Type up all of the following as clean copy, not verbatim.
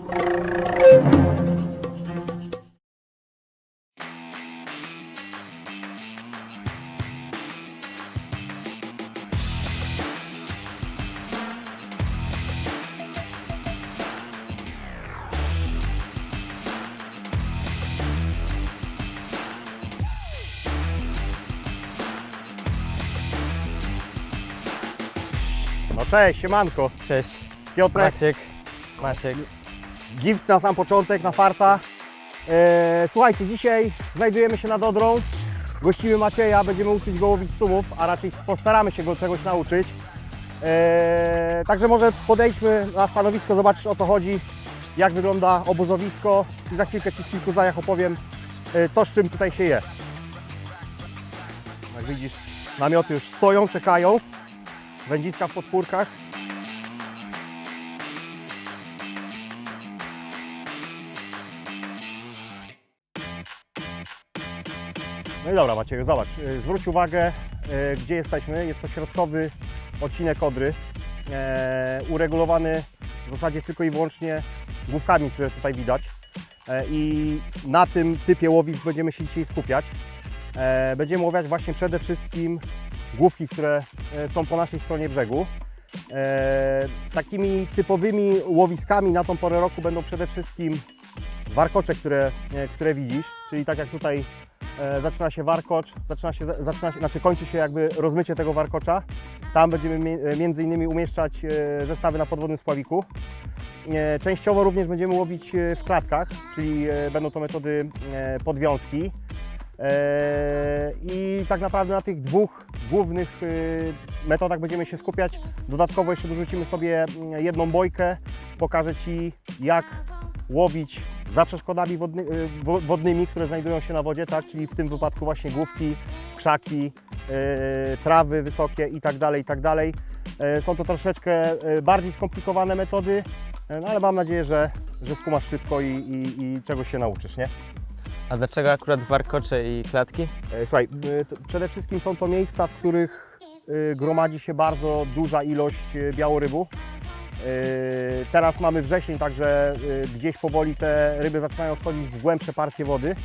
No cześć, siemanko. Cześć, Piotrek. Maciek. Gift na sam początek, na farta. Słuchajcie, dzisiaj znajdujemy się nad Odrą. Gościmy Macieja, będziemy uczyć go łowić sumów, a raczej postaramy się go czegoś nauczyć. Także może podejdźmy na stanowisko, zobaczysz, o co chodzi, jak wygląda obozowisko i za chwilkę Ci w kilku zdaniach opowiem, co z czym tutaj się je. Jak widzisz, namioty już stoją, czekają. Wędziska w podpórkach. No i dobra, Macieju, zobacz, zwróć uwagę, gdzie jesteśmy. Jest to środkowy odcinek Odry, uregulowany w zasadzie tylko i wyłącznie główkami, które tutaj widać. I na tym typie łowisk będziemy się dzisiaj skupiać. Będziemy łowiać właśnie przede wszystkim główki, które są po naszej stronie brzegu. Takimi typowymi łowiskami na tą porę roku będą przede wszystkim warkocze, które widzisz, czyli tak jak tutaj zaczyna się warkocz, kończy się jakby rozmycie tego warkocza. Tam będziemy między innymi umieszczać zestawy na podwodnym spławiku. Częściowo również będziemy łowić w klatkach, czyli będą to metody podwiązki. I tak naprawdę na tych dwóch głównych metodach będziemy się skupiać. Dodatkowo jeszcze dorzucimy sobie jedną bojkę. Pokażę Ci, jak łowić za przeszkodami wodnymi, które znajdują się na wodzie, tak? Czyli w tym wypadku właśnie główki, krzaki, trawy wysokie itd., itd. Są to troszeczkę bardziej skomplikowane metody, no ale mam nadzieję, że skumasz szybko i czegoś się nauczysz, nie? A dlaczego akurat warkocze i klatki? Słuchaj, przede wszystkim są to miejsca, w których gromadzi się bardzo duża ilość białorybu. Teraz mamy wrzesień, także gdzieś powoli te ryby zaczynają wchodzić w głębsze partie wody.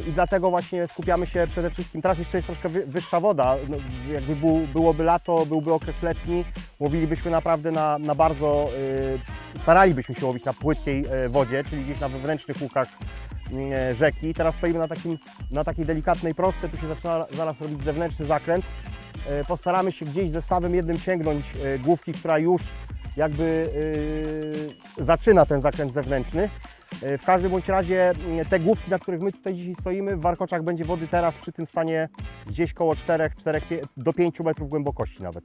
I dlatego właśnie skupiamy się przede wszystkim, teraz jeszcze jest troszkę wyższa woda, no, jakby byłoby lato, byłby okres letni, łowilibyśmy naprawdę na bardzo, staralibyśmy się łowić na płytkiej wodzie, czyli gdzieś na wewnętrznych łukach rzeki. Teraz stoimy na takiej delikatnej prostce, tu się zaczyna zaraz robić zewnętrzny zakręt. Postaramy się gdzieś zestawem jednym sięgnąć główki, która już jakby zaczyna ten zakręt zewnętrzny. W każdym bądź razie te główki, na których my tutaj dzisiaj stoimy, w warkoczach będzie wody teraz przy tym stanie gdzieś koło 4 do 5 metrów głębokości nawet.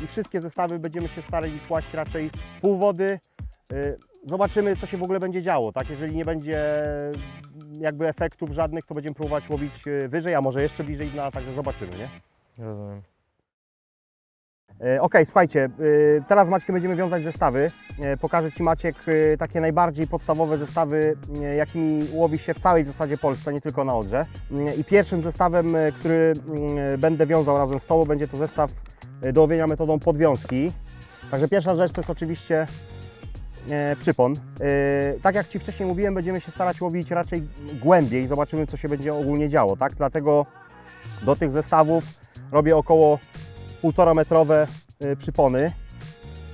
I wszystkie zestawy będziemy się starali kłaść raczej w pół wody. Zobaczymy, co się w ogóle będzie działo, tak? Jeżeli nie będzie jakby efektów żadnych, to będziemy próbować łowić wyżej, a może jeszcze bliżej dna, także zobaczymy, nie? Rozumiem. Ok, słuchajcie, teraz z Maćkiem będziemy wiązać zestawy. Pokażę Ci, Maciek, takie najbardziej podstawowe zestawy, jakimi łowi się w całej w zasadzie Polsce, nie tylko na Odrze. I pierwszym zestawem, który będę wiązał razem z Tobą, będzie to zestaw do łowienia metodą podwiązki. Także pierwsza rzecz to jest oczywiście przypon. Tak jak Ci wcześniej mówiłem, będziemy się starać łowić raczej głębiej, zobaczymy, co się będzie ogólnie działo, tak? Dlatego do tych zestawów robię około 1,5 metrowe przypony.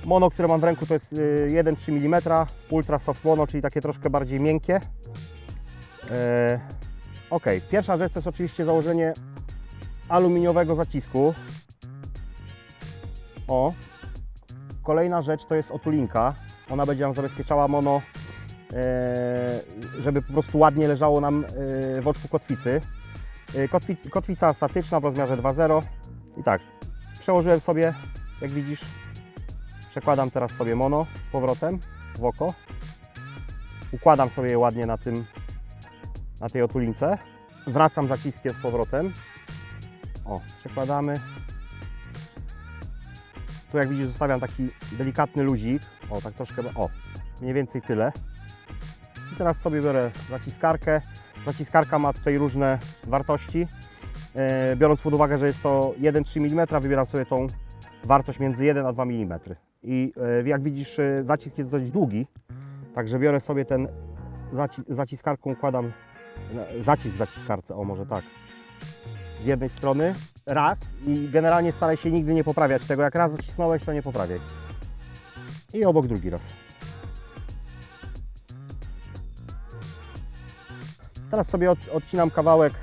Mono, które mam w ręku, to jest 1,3 mm, Ultra Soft Mono, czyli takie troszkę bardziej miękkie. Ok, pierwsza rzecz to jest oczywiście założenie aluminiowego zacisku. O. Kolejna rzecz to jest otulinka. Ona będzie nam zabezpieczała mono, żeby po prostu ładnie leżało nam w oczku kotwicy. Kotwica statyczna w rozmiarze 2.0 i tak, przełożyłem sobie, jak widzisz, przekładam teraz sobie mono z powrotem w oko, układam sobie je ładnie na tej otulince, wracam zaciskiem z powrotem, o, przekładamy, tu jak widzisz zostawiam taki delikatny luzik, o, tak troszkę, o, mniej więcej tyle. I teraz sobie biorę zaciskarkę. Zaciskarka ma tutaj różne wartości. Biorąc pod uwagę, że jest to 1,3 mm, wybieram sobie tą wartość między 1 a 2 mm. I jak widzisz, zacisk jest dość długi, Także biorę sobie ten zaciskarką, układam zacisk w zaciskarce, o może tak. Z jednej strony raz i generalnie staraj się nigdy nie poprawiać tego. Jak raz zacisnąłeś, to nie poprawiaj. I obok drugi raz. Teraz sobie odcinam kawałek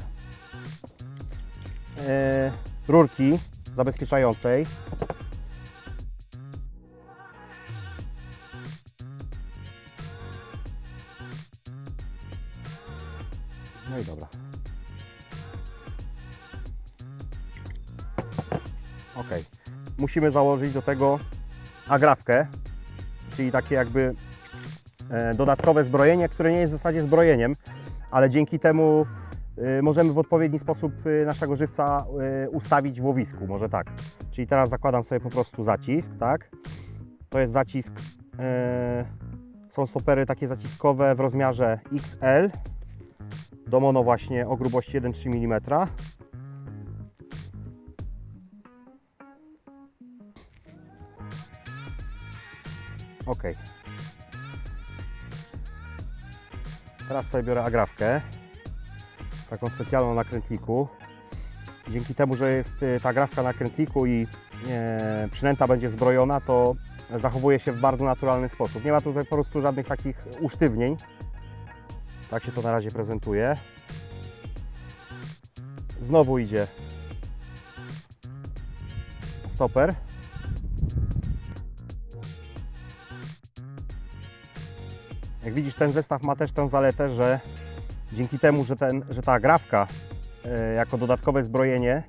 rurki zabezpieczającej. No i dobra. Ok. Musimy założyć do tego agrafkę, czyli takie jakby dodatkowe zbrojenie, które nie jest w zasadzie zbrojeniem, ale dzięki temu możemy w odpowiedni sposób naszego żywca ustawić w łowisku, może tak. Czyli teraz zakładam sobie po prostu zacisk, tak? To jest zacisk, są stopery takie zaciskowe w rozmiarze XL do mono właśnie o grubości 1,3 mm. Ok. Teraz sobie biorę agrafkę, taką specjalną na krętliku. Dzięki temu, że jest ta agrafka na krętliku i przynęta będzie zbrojona, to zachowuje się w bardzo naturalny sposób. Nie ma tutaj po prostu żadnych takich usztywnień. Tak się to na razie prezentuje. Znowu idzie stoper. Jak widzisz, ten zestaw ma też tę zaletę, że dzięki temu, że ta agrafka jako dodatkowe zbrojenie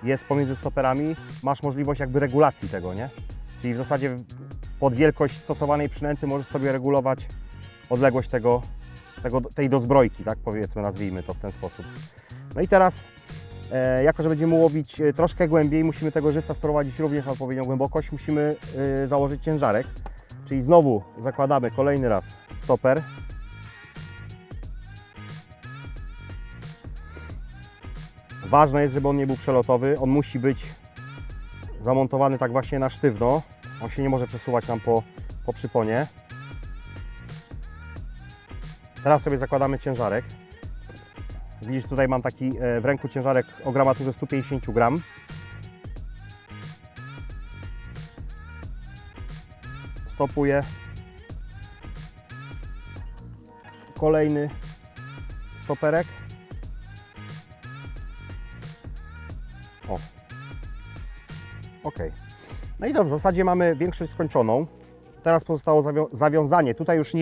jest pomiędzy stoperami, masz możliwość jakby regulacji tego, nie? Czyli w zasadzie pod wielkość stosowanej przynęty możesz sobie regulować odległość tej dozbrojki, tak powiedzmy, nazwijmy to w ten sposób. No i teraz, jako że będziemy łowić troszkę głębiej, musimy tego żywca sprowadzić również na odpowiednią głębokość, musimy założyć ciężarek. Czyli znowu zakładamy kolejny raz stoper. Ważne jest, żeby on nie był przelotowy. On musi być zamontowany tak właśnie na sztywno. On się nie może przesuwać nam po przyponie. Teraz sobie zakładamy ciężarek. Widzisz, tutaj mam taki w ręku ciężarek o gramaturze 150 gram. Stopuję. Kolejny stoperek. O. Ok. No i to w zasadzie mamy większość skończoną. Teraz pozostało zawiązanie. Tutaj już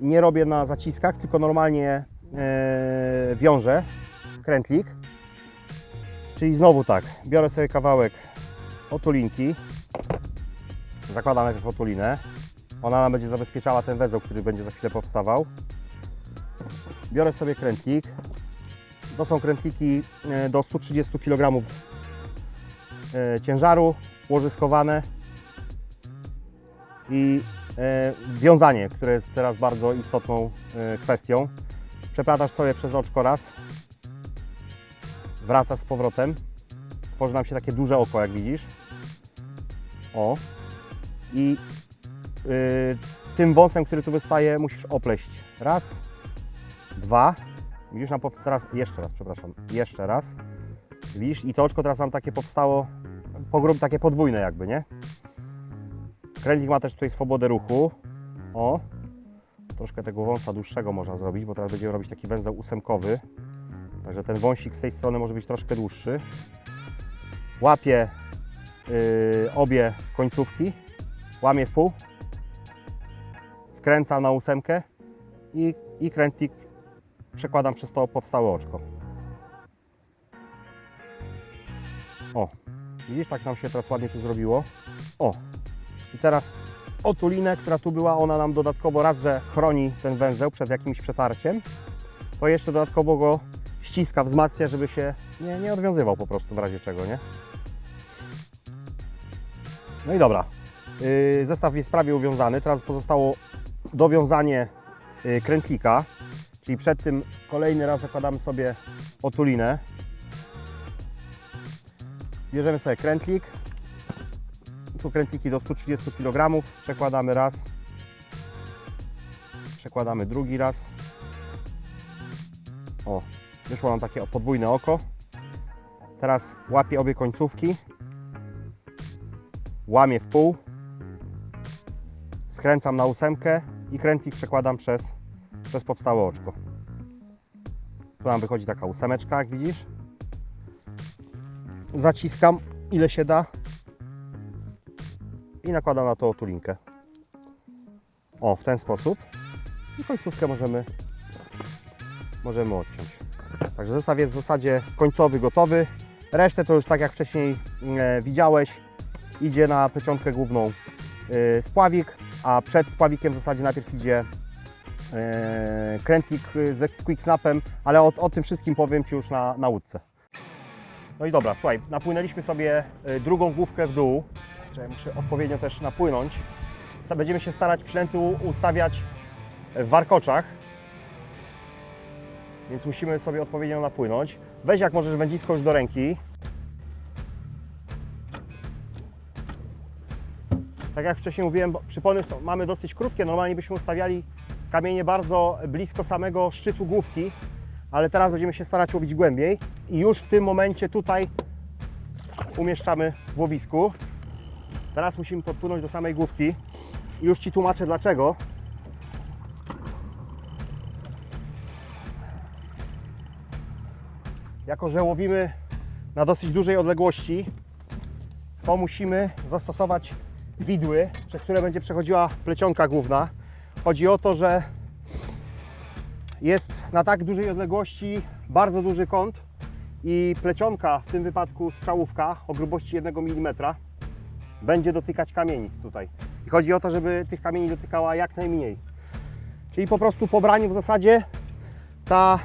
nie robię na zaciskach, tylko normalnie wiążę krętlik. Czyli znowu tak, biorę sobie kawałek otulinki. Zakładam najpierw otulinę. Ona nam będzie zabezpieczała ten węzeł, który będzie za chwilę powstawał. Biorę sobie krętlik. To są krętliki do 130 kg ciężaru, łożyskowane. I wiązanie, które jest teraz bardzo istotną kwestią. Przeplatasz sobie przez oczko raz. Wracasz z powrotem. Tworzy nam się takie duże oko, jak widzisz. O. I tym wąsem, który tu wystaje, musisz opleść. Raz, dwa. Widzisz, teraz jeszcze raz, przepraszam. Jeszcze raz. Widzisz, i to oczko teraz nam takie powstało, takie podwójne jakby, nie? Krętlik ma też tutaj swobodę ruchu. O. Troszkę tego wąsa dłuższego można zrobić, bo teraz będziemy robić taki węzeł ósemkowy. Także ten wąsik z tej strony może być troszkę dłuższy. Łapię obie końcówki. Łamię w pół, skręcam na ósemkę i krętlik przekładam przez to powstałe oczko. O, widzisz, tak nam się teraz ładnie tu zrobiło. O, i teraz otulinę, która tu była, ona nam dodatkowo raz, że chroni ten węzeł przed jakimś przetarciem, to jeszcze dodatkowo go ściska, wzmacnia, żeby się nie odwiązywał po prostu w razie czego, nie? No i dobra. Zestaw jest prawie uwiązany. Teraz pozostało dowiązanie krętlika, czyli przed tym kolejny raz zakładamy sobie otulinę. Bierzemy sobie krętlik. Tu krętliki do 130 kg. Przekładamy raz. Przekładamy drugi raz. O, wyszło nam takie podwójne oko. Teraz łapię obie końcówki. Łamię w pół. Skręcam na 8 i krętlik przekładam przez powstałe oczko. Tu nam wychodzi taka 8, jak widzisz. Zaciskam ile się da i nakładam na to otulinkę. O, w ten sposób. I końcówkę możemy odciąć. Także zestaw jest w zasadzie końcowy gotowy. Resztę to już tak jak wcześniej widziałeś, idzie na plecionkę główną spławik, a przed spławikiem w zasadzie najpierw idzie krętlik z quick snapem, ale o tym wszystkim powiem Ci już na łódce. No i dobra, słuchaj, napłynęliśmy sobie drugą główkę w dół. Muszę odpowiednio też napłynąć. Będziemy się starać przynęty ustawiać w warkoczach, więc musimy sobie odpowiednio napłynąć. Weź jak możesz wędzisko już do ręki. Tak jak wcześniej mówiłem, przypony mamy dosyć krótkie, normalnie byśmy ustawiali kamienie bardzo blisko samego szczytu główki, ale teraz będziemy się starać łowić głębiej i już w tym momencie tutaj umieszczamy w łowisku. Teraz musimy podpłynąć do samej główki i już Ci tłumaczę dlaczego. Jako że łowimy na dosyć dużej odległości, to musimy zastosować widły, przez które będzie przechodziła plecionka główna. Chodzi o to, że jest na tak dużej odległości bardzo duży kąt i plecionka, w tym wypadku strzałówka o grubości 1 mm, będzie dotykać kamieni tutaj. I chodzi o to, żeby tych kamieni dotykała jak najmniej. Czyli po prostu po braniu w zasadzie ta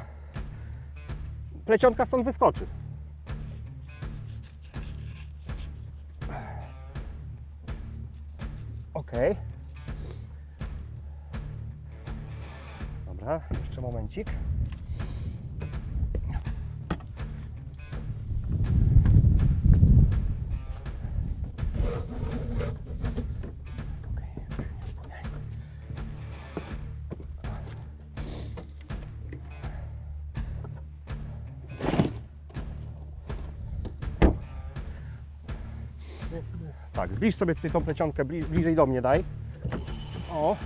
plecionka stąd wyskoczy. Ok. Dobra, jeszcze momencik. Tak, zbliż sobie tutaj tą plecionkę, bliżej do mnie daj. O.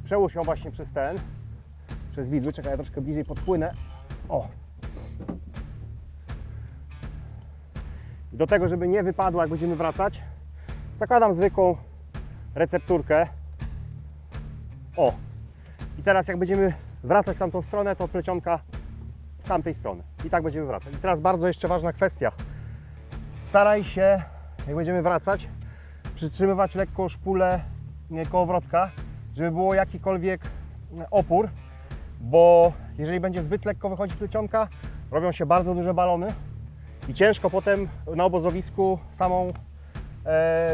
Przełóż ją właśnie przez widły. Czekaj, ja troszkę bliżej podpłynę. O. I do tego, żeby nie wypadła, jak będziemy wracać, zakładam zwykłą recepturkę. O. I teraz jak będziemy wracać w tamtą stronę, to plecionka z tamtej strony. I tak będziemy wracać. I teraz bardzo jeszcze ważna kwestia. Staraj się, jak będziemy wracać, przytrzymywać lekko szpulę kołowrotka, żeby było jakikolwiek opór, bo jeżeli będzie zbyt lekko wychodzić plecionka, robią się bardzo duże balony i ciężko potem na obozowisku samą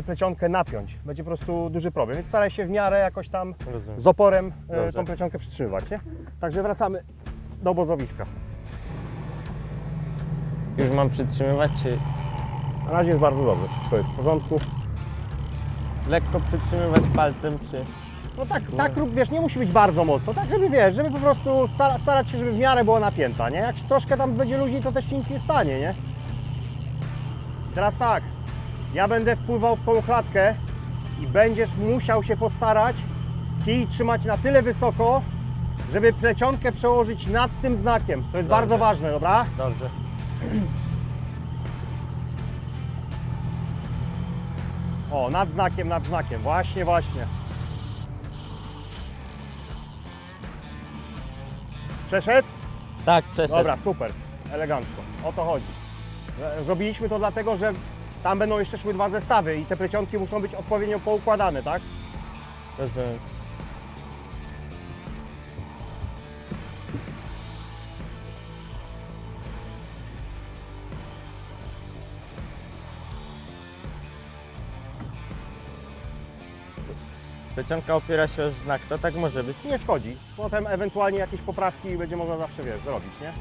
plecionkę napiąć. Będzie po prostu duży problem, więc staraj się w miarę jakoś tam z oporem tą plecionkę przytrzymywać. Nie? Także wracamy do obozowiska. Już mam przytrzymywać, czy Na razie jest bardzo dobrze, wszystko jest w porządku. lekko przytrzymywać palcem, czy... No tak lub wiesz, nie musi być bardzo mocno, tak żeby wiesz, żeby po prostu starać się, żeby w miarę była napięta, nie? Jak troszkę tam będzie ludzi, to też ci nic nie stanie, nie? Teraz tak, ja będę wpływał w tą klatkę i będziesz musiał się postarać kij trzymać na tyle wysoko, żeby plecionkę przełożyć nad tym znakiem. To jest bardzo ważne, dobra? Dobrze. O, nad znakiem, właśnie. Przeszedł? Tak, przeszedł. Dobra, super, elegancko, o to chodzi. Zrobiliśmy to dlatego, że tam będą jeszcze szły 2 zestawy i te plecionki muszą być odpowiednio poukładane, tak? Rozumiem. Plecionka opiera się o znak, to tak może być. Nie szkodzi, potem ewentualnie jakieś poprawki będzie można zawsze, wiesz, zrobić, nie?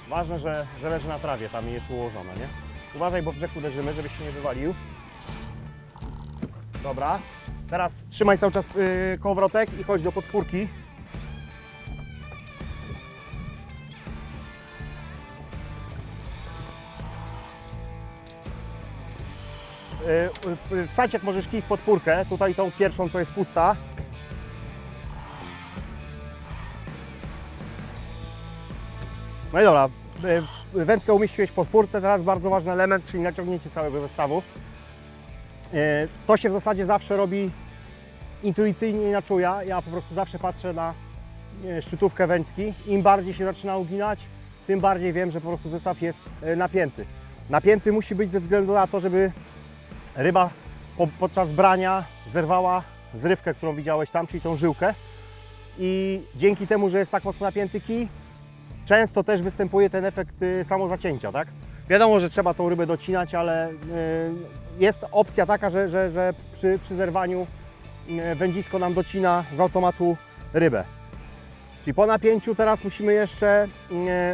Ważne, że leży na trawie, tam jest ułożona, nie? Uważaj, bo w brzeg uderzymy, żebyś się nie wywalił. Dobra. Teraz trzymaj cały czas kołowrotek i chodź do podpórki. Wsadź jak możesz kij w podpórkę, tutaj tą pierwszą, co jest pusta. No i dobra, wędkę umieściłeś w podpórce, teraz bardzo ważny element, czyli naciągnięcie całego zestawu. To się w zasadzie zawsze robi intuicyjnie i na czuja. Ja po prostu zawsze patrzę na szczytówkę wędki. Im bardziej się zaczyna uginać, tym bardziej wiem, że po prostu zestaw jest napięty. Napięty musi być ze względu na to, żeby ryba podczas brania zerwała zrywkę, którą widziałeś tam, czyli tą żyłkę. I dzięki temu, że jest tak mocno napięty kij, często też występuje ten efekt samozacięcia, tak? Wiadomo, że trzeba tą rybę docinać, ale jest opcja taka, że przy zerwaniu wędzisko nam docina z automatu rybę. Czyli po napięciu teraz musimy jeszcze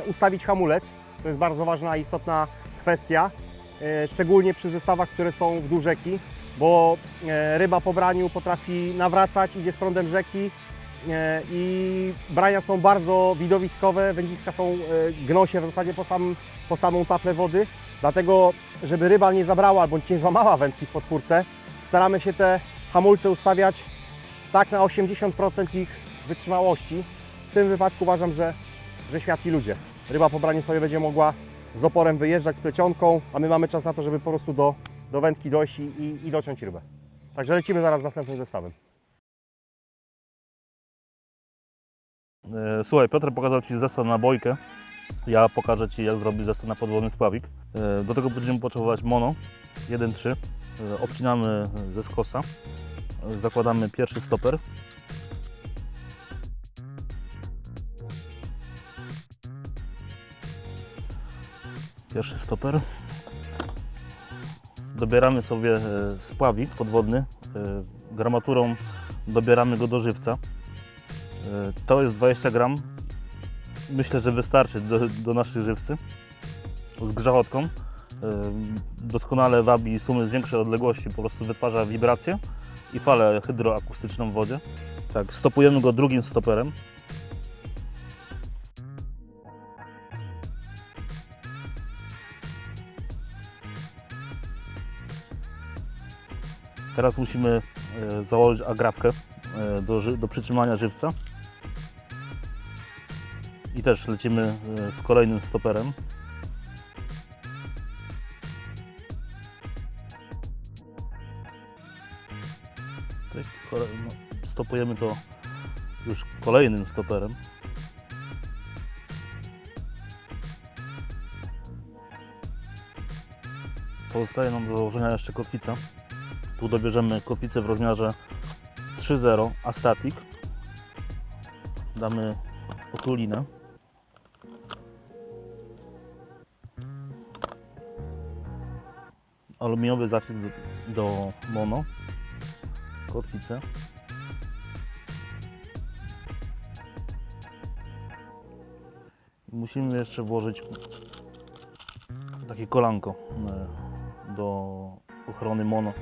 ustawić hamulec. To jest bardzo ważna i istotna kwestia, szczególnie przy zestawach, które są w dół rzeki, bo ryba po braniu potrafi nawracać, idzie z prądem rzeki i brania są bardzo widowiskowe, wędziska są, gną się w zasadzie po samą taflę wody, dlatego żeby ryba nie zabrała bądź nie złamała wędki w podpórce, staramy się te hamulce ustawiać tak na 80% ich wytrzymałości. W tym wypadku uważam, że świat i ludzie. Ryba po braniu sobie będzie mogła z oporem wyjeżdżać z plecionką, a my mamy czas na to, żeby po prostu do wędki dojść i dociąć rybę. Także lecimy zaraz z następnym zestawem. Słuchaj, Piotr pokazał Ci zestaw na bojkę. Ja pokażę Ci, jak zrobić zestaw na podwodny spławik. Do tego będziemy potrzebować mono 1.3. Obcinamy ze skosa. Zakładamy pierwszy stoper. Pierwszy stoper. Dobieramy sobie spławik podwodny. Gramaturą dobieramy go do żywca. To jest 20 gram. Myślę, że wystarczy do naszych żywcy. Z grzechotką. Doskonale wabi sumy z większej odległości, po prostu wytwarza wibrację i falę hydroakustyczną w wodzie. Tak, stopujemy go drugim stoperem. Teraz musimy założyć agrafkę do przytrzymania żywca. I też lecimy z kolejnym stoperem. Stopujemy to już kolejnym stoperem. Pozostaje nam do założenia jeszcze kotwica. Tu dobierzemy kotwicę w rozmiarze 3.0 Astatic. Damy otulinę. Aluminiowy zacisk do mono. Kotwicę. Musimy jeszcze włożyć takie kolanko do ochrony mono.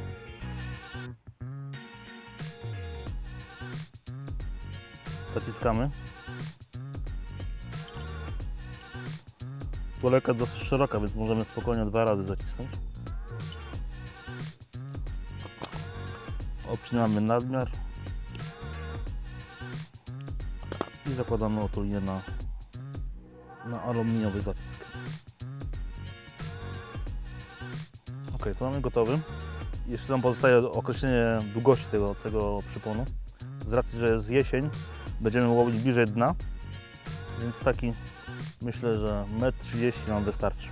Zaciskamy. Tuleka dosyć szeroka, więc możemy spokojnie 2 razy zacisnąć. Obcinamy nadmiar i zakładamy otulinę na aluminiowy zacisk. Ok, to mamy gotowy. Jeszcze nam pozostaje określenie długości tego przyponu. Z racji, że jest jesień, będziemy łowić bliżej dna, więc taki myślę, że 1,30 m nam wystarczy.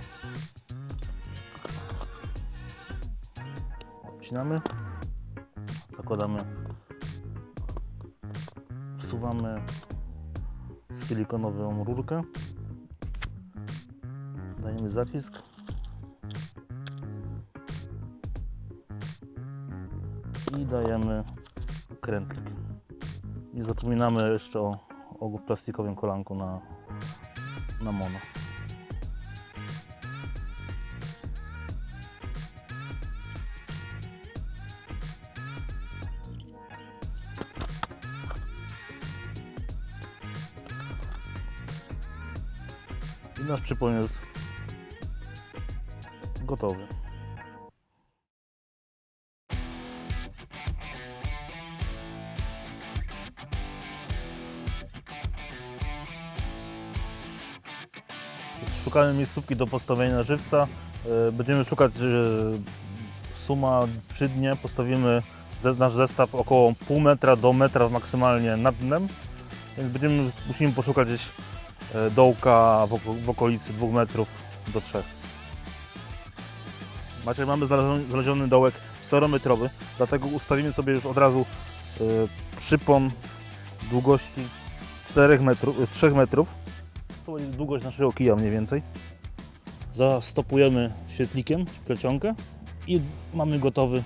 Obcinamy, zakładamy, wsuwamy silikonową rurkę, dajemy zacisk i dajemy krętlik. Nie zapominamy jeszcze o plastikowym kolanku na mono. nasz przypon jest gotowy. Szukamy miejscówki do postawienia żywca. Będziemy szukać suma przy dnie. Postawimy nasz zestaw około pół metra do metra maksymalnie nad dnem. Więc musimy poszukać gdzieś dołka w okolicy 2 metrów do 3. Mamy znaleziony dołek 4-metrowy, dlatego ustawimy sobie już od razu przypon długości 3 metrów. To jest długość naszego kija mniej więcej. Zastopujemy świetlikiem plecionkę i mamy gotowy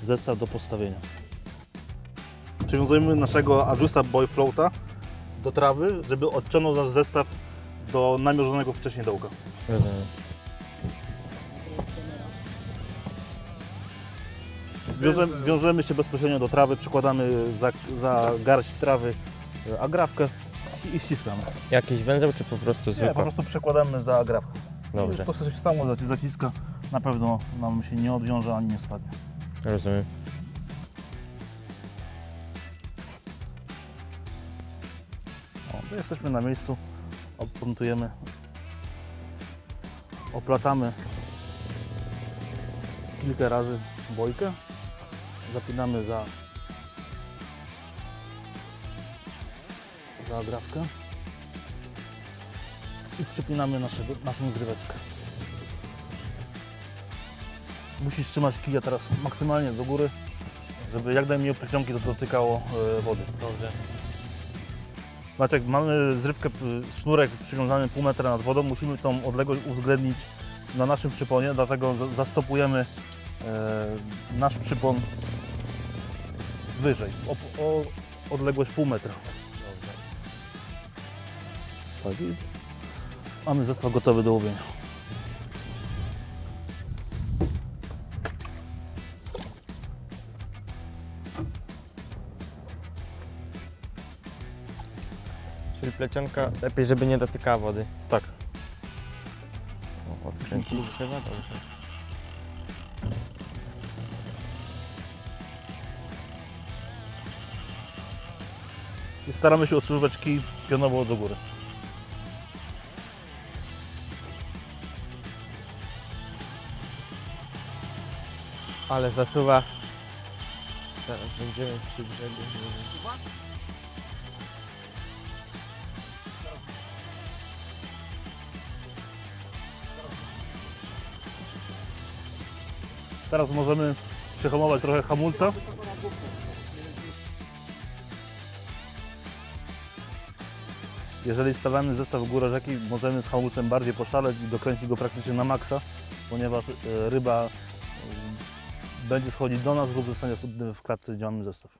zestaw do postawienia. Przywiązujemy naszego Ajusta Boy Floata do trawy, żeby odciągnął nasz zestaw do namierzonego wcześniej dołka. Rozumiem. Wiążemy się bezpośrednio do trawy, przykładamy za garść trawy agrafkę i ściskamy. Jakiś węzeł, czy po prostu Nie, zwykła? po prostu przekładamy za agrafkę. Dobrze, To się samo zaciska, na pewno nam się nie odwiąże ani nie spadnie. rozumiem. To jesteśmy na miejscu, obmontujemy, oplatamy kilka razy bojkę, zapinamy za agrafkę i przypinamy naszą zryweczkę. Musisz trzymać kija teraz maksymalnie do góry, żeby jak najmniej plecionki to dotykało wody. Dobrze. Maciek, mamy zrywkę, sznurek przywiązany pół metra nad wodą, musimy tą odległość uwzględnić na naszym przyponie, dlatego zastopujemy nasz przypon wyżej, o odległość pół metra. Tak, i mamy zestaw gotowy do łowienia. Czyli plecionka lepiej, żeby nie dotykała wody. Tak. Odkręcić trzeba, dobrze. I staramy się odsuwać kij pionowo do góry. Ale zasuwa. Teraz będziemy przy brzegu. Teraz możemy przyhamować trochę hamulca. Jeżeli stawiamy zestaw w górę rzeki, możemy z hamulcem bardziej poszaleć i dokręcić go praktycznie na maksa, ponieważ ryba będzie schodzić do nas lub zostanie w klatce, gdzie mamy zestaw.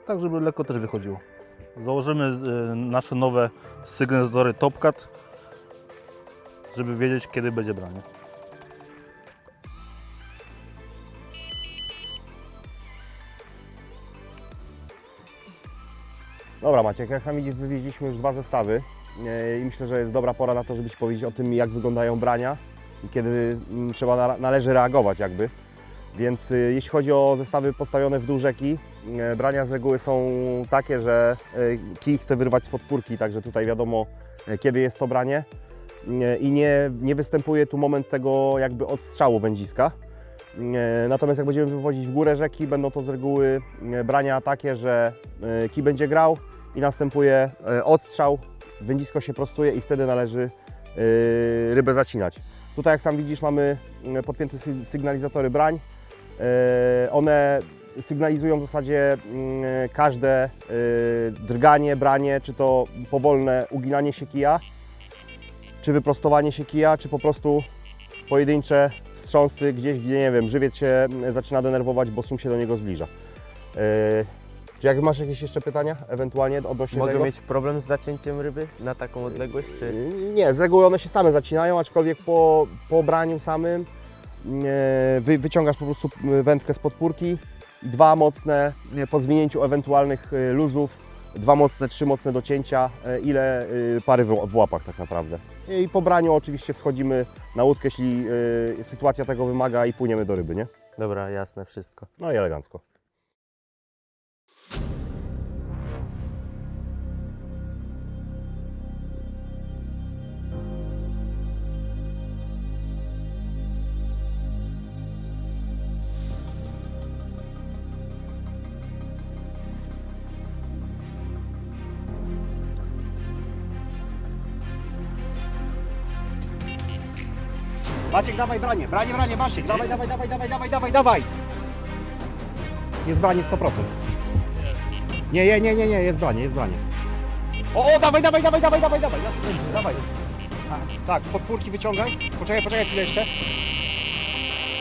Tak, żeby lekko też wychodziło. Założymy nasze nowe sygnalizatory Top Cut, żeby wiedzieć, kiedy będzie branie. Dobra Maciek, jak sam widzisz, wywieźliśmy już 2 zestawy i myślę, że jest dobra pora na to, żeby Ci powiedzieć o tym, jak wyglądają brania i kiedy należy reagować jakby. Więc jeśli chodzi o zestawy postawione w dół rzeki, brania z reguły są takie, że kij chce wyrwać z podpórki, także tutaj wiadomo, kiedy jest to branie i nie występuje tu moment tego jakby odstrzału wędziska. Natomiast jak będziemy wywozić w górę rzeki, będą to z reguły brania takie, że kij będzie grał i następuje odstrzał, wędzisko się prostuje i wtedy należy rybę zacinać. Tutaj jak sam widzisz, mamy podpięte sygnalizatory brań. One sygnalizują w zasadzie każde drganie, branie, czy to powolne uginanie się kija, czy wyprostowanie się kija, czy po prostu pojedyncze wstrząsy gdzieś, gdzie nie wiem, żywiec się zaczyna denerwować, bo sum się do niego zbliża. Czy jak masz jakieś jeszcze pytania ewentualnie odnośnie Mogę tego? mieć problem z zacięciem ryby na taką odległość, czy... Nie, z reguły one się same zacinają, aczkolwiek po braniu samym wyciągasz po prostu wędkę z podpórki i 2 mocne po zwinięciu ewentualnych luzów 2 mocne, 3 mocne docięcia, ile pary w łapach tak naprawdę. I po braniu oczywiście wschodzimy na łódkę, jeśli sytuacja tego wymaga i płyniemy do ryby, nie? Dobra, jasne, wszystko. No i elegancko. Maciek, dawaj branie, Maciek, dawaj. Jest branie 100%. Nie, jest branie. O, dawaj, dawaj. Tak, z podpórki wyciągaj. Poczekaj chwilę jeszcze.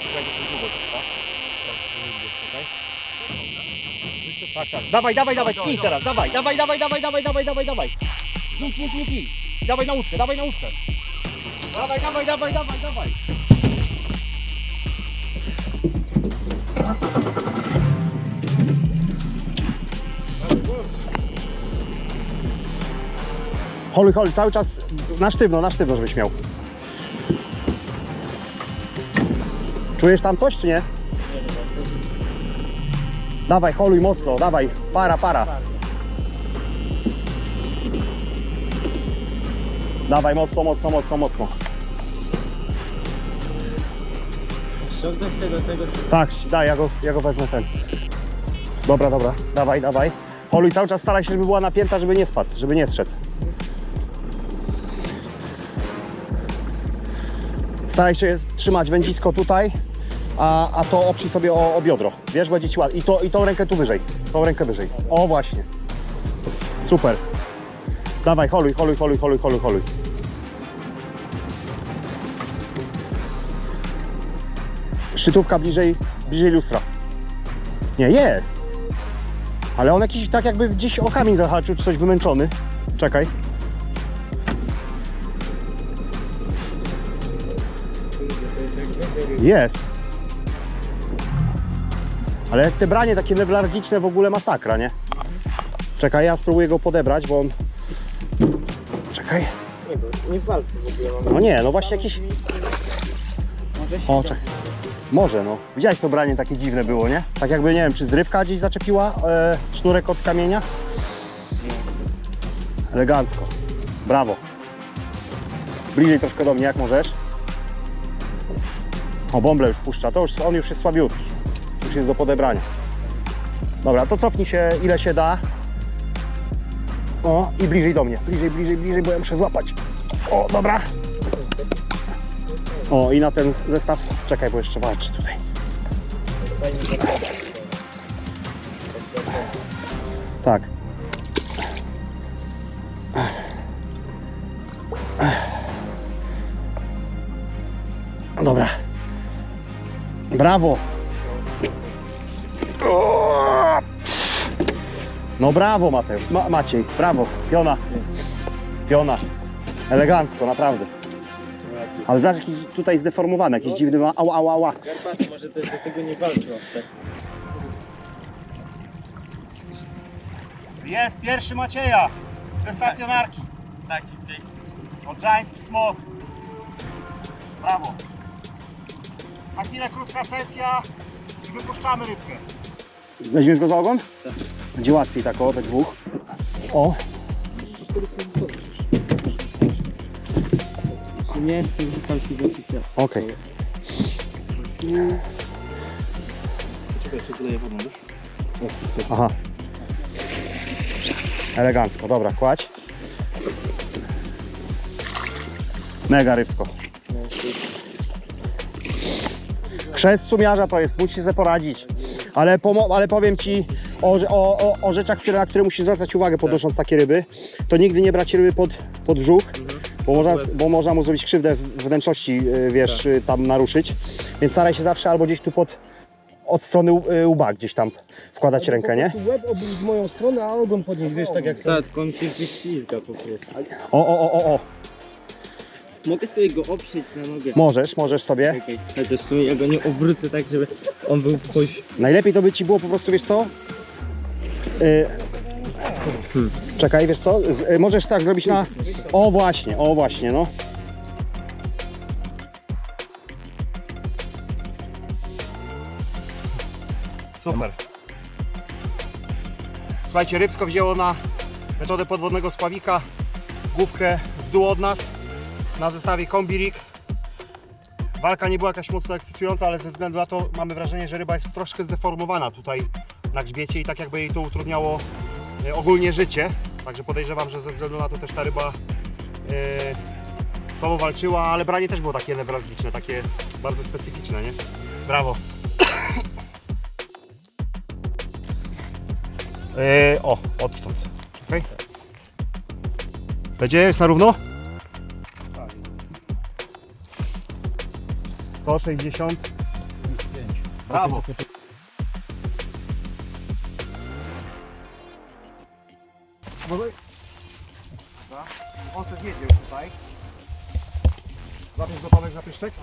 Poczekaj, to długo trwa. Tak. Dawaj, tnij teraz, dawaj. Tnij. Dawaj na łódkę. Dawaj. Holuj, cały czas na sztywno, żebyś miał. Czujesz tam coś, czy nie? Dawaj, holuj mocno, dawaj, para. Dawaj, mocno. Ściągnąć tego. Tak, daj, ja go wezmę ten. Dobra, dawaj. Holuj, cały czas staraj się, żeby była napięta, żeby nie spadł, żeby nie zszedł. Staraj się trzymać wędzisko tutaj, a to oprzyj sobie o biodro. Wiesz, będzie ci ładnie. I tą rękę tu wyżej. O, właśnie. Super. Dawaj, holuj. Szczytówka bliżej lustra. Nie, jest. Ale on jakiś tak jakby gdzieś o kamień zahaczył, czy coś wymęczony. Czekaj. Jest. Ale jak te branie takie newralgiczne w ogóle masakra, nie? Czekaj, ja spróbuję go podebrać, bo on... Czekaj. Nie walczy w ogóle. No nie, no właśnie jakiś... O, czekaj. Może, no. Widziałeś, to branie takie dziwne było, nie? Tak jakby, nie wiem, czy zrywka gdzieś zaczepiła sznurek od kamienia? Elegancko. Brawo. Bliżej troszkę do mnie, jak możesz. O, bąble już puszcza. On już jest słabiutki. Już jest do podebrania. Dobra, to cofnij się ile się da. O, i bliżej do mnie. Bliżej, bo ja muszę złapać. O, dobra. O, i na ten zestaw. Czekaj, bo jeszcze walczy tutaj. Tak. Dobra. Brawo. No brawo, Maciej. Brawo. Piona. Elegancko, naprawdę. Ale zobacz, jakiś tutaj zdeformowany, jakiś dziwny ma. Ała. Karpaty, może też do tego nie walczą aż tak. Jest pierwszy Macieja ze stacjonarki. Taki piękny. Odrzański smok. Brawo. Na chwilę krótka sesja i wypuszczamy rybkę. Weźmiesz go za ogon? Tak. Będzie łatwiej tak we dwóch. O. Nie chcę wykalki wrócić. Okej. Aha. Elegancko, dobra, kładź. Mega rybsko. Chrzest sumiarza to jest, musisz sobie poradzić. Ale powiem Ci o rzeczach, na które musisz zwracać uwagę, podnosząc takie ryby. To nigdy nie brać ryby pod brzuch, bo można mu zrobić krzywdę w wnętrzności, wiesz, tam naruszyć. Więc staraj się zawsze albo gdzieś tu od strony łba gdzieś tam wkładać rękę, nie? Łeb obróć w moją stronę, a ogon podnieść, wiesz, tak jak Tak, on się wyślizga po prostu. O. Mogę sobie go oprzeć na nogę. Możesz sobie. Okej, ale też w sumie ja go nie obrócę tak, żeby on był ktoś... Najlepiej to by Ci było po prostu, wiesz co? Czekaj, wiesz co? Możesz tak zrobić na... O właśnie, no. Super. Słuchajcie, rybsko wzięło na metodę podwodnego spławika główkę w dół od nas na zestawie Kombi Rig. Walka nie była jakaś mocno ekscytująca, ale ze względu na to mamy wrażenie, że ryba jest troszkę zdeformowana tutaj na grzbiecie i tak jakby jej to utrudniało ogólnie życie. Także podejrzewam, że ze względu na to też ta ryba słabo walczyła, ale branie też było takie newralgiczne, takie bardzo specyficzne, nie? Brawo! O, odtąd. Czekaj. Będzie? Jest na równo? 165. Brawo! On se zjedzie już tutaj. Zabierz gotowych zapyszczek.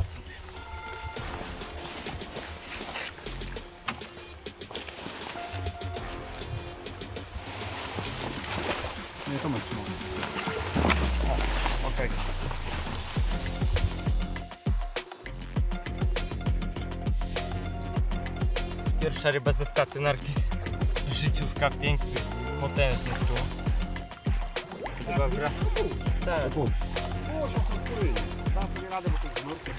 Nie, to my trzymamy. Okej. Pierwsza ryba ze stacjonarki. Życiówka, piękny, potężny słon. Chyba gra. Tak. Dam sobie radę, bo to jest znurcie.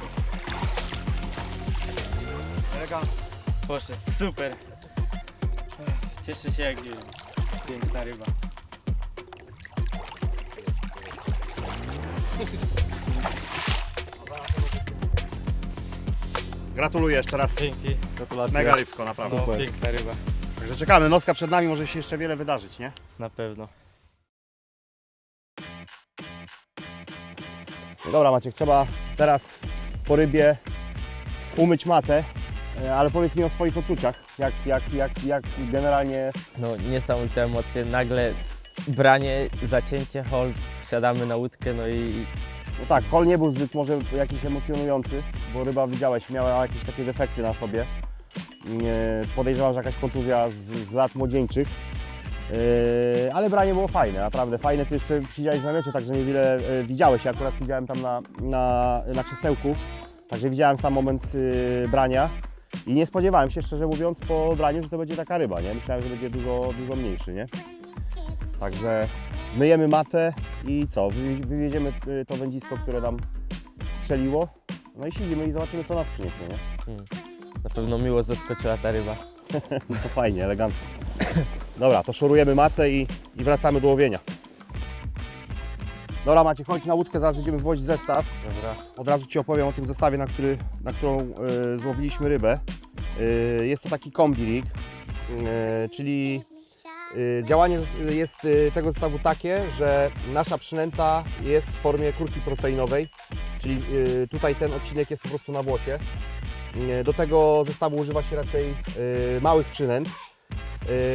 Elegancko. Poszedł, super. Cieszę się jak nie wiem. Piękna ryba. Gratuluję jeszcze raz. Dzięki. Gratulacje. Mega rybsko, naprawdę. No, piękna ryba. Także czekamy, nocka przed nami, może się jeszcze wiele wydarzyć, nie? Na pewno. No dobra Maciek, trzeba teraz po rybie umyć matę, ale powiedz mi o swoich odczuciach, jak generalnie... No niesamowite emocje. Nagle branie, zacięcie, hold, wsiadamy na łódkę, no i No tak, hol nie był zbyt może jakiś emocjonujący, bo ryba widziałeś, miała jakieś takie defekty na sobie. Podejrzewam, że jakaś kontuzja z lat młodzieńczych. Ale branie było fajne, naprawdę fajne. Ty jeszcze siedziałeś w namiocie, także niewiele widziałeś. Ja akurat siedziałem tam na krzesełku, także widziałem sam moment brania i nie spodziewałem się, szczerze mówiąc, po braniu, że to będzie taka ryba, nie? Myślałem, że będzie dużo mniejszy, nie? Także myjemy matę i co? Wywieziemy to wędzisko, które nam strzeliło, no i siedzimy i zobaczymy, co nas przyniesie, nie? na pewno miło zaskoczyła ta ryba. No to fajnie, elegancko. Dobra, to szorujemy matę i wracamy do łowienia. Dobra Maciek, chodź na łódkę, zaraz będziemy wozić zestaw. Dobra. Od razu Ci opowiem o tym zestawie, na którą złowiliśmy rybę. Jest to taki Kombi Rig, czyli działanie jest tego zestawu takie, że nasza przynęta jest w formie kurki proteinowej, czyli tutaj ten odcinek jest po prostu na włosie. Do tego zestawu używa się raczej małych przynęt.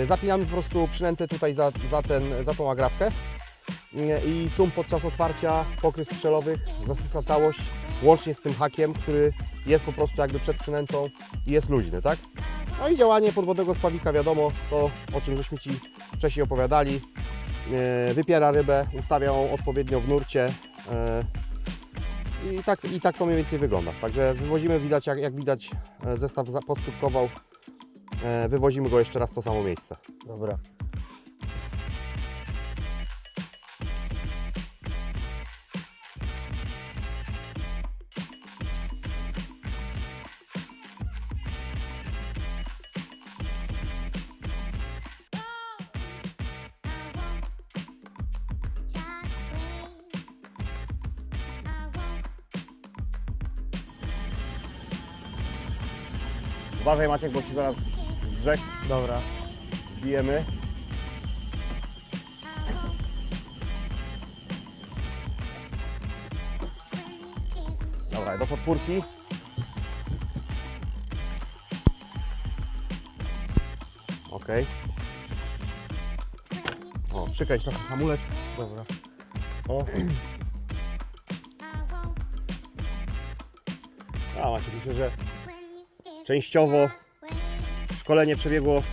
Zapinamy po prostu przynętę tutaj za tą agrafkę i sum podczas otwarcia pokrys strzelowych zasysa całość łącznie z tym hakiem, który jest po prostu jakby przed przynętą i jest luźny, tak? No i działanie podwodnego spławika, wiadomo, to o czym żeśmy Ci wcześniej opowiadali. Wypiera rybę, ustawia ją odpowiednio w nurcie i tak to mniej więcej wygląda. Także wywozimy, jak widać, zestaw poskutkował. Wywozimy go jeszcze raz w to samo miejsce. Dobra. Uważaj Maciek, bo Ci zaraz brzeg Dobra. bijemy. Dobra, do podpórki. Ok. O, przykręć trochę hamulec. Dobra. O. A Maciek, myślę, że częściowo szkolenie przebiegło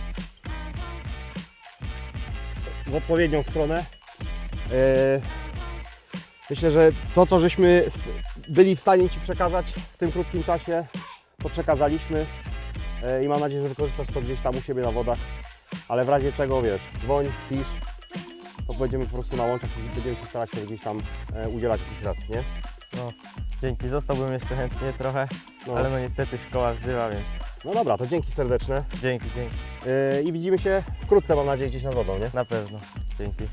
w odpowiednią stronę. Myślę, że to, co żeśmy byli w stanie Ci przekazać w tym krótkim czasie, to przekazaliśmy i mam nadzieję, że wykorzystasz to gdzieś tam u siebie na wodach, ale w razie czego, wiesz, dzwoń, pisz, to będziemy po prostu na łączach i będziemy się starać się gdzieś tam udzielać jakichś rad, nie? No, dzięki, zostałbym jeszcze chętnie trochę, No. ale no niestety szkoła wzywa, więc No dobra, to dzięki serdeczne dzięki, i widzimy się wkrótce, mam nadzieję, gdzieś nad wodą, nie? na pewno, dzięki.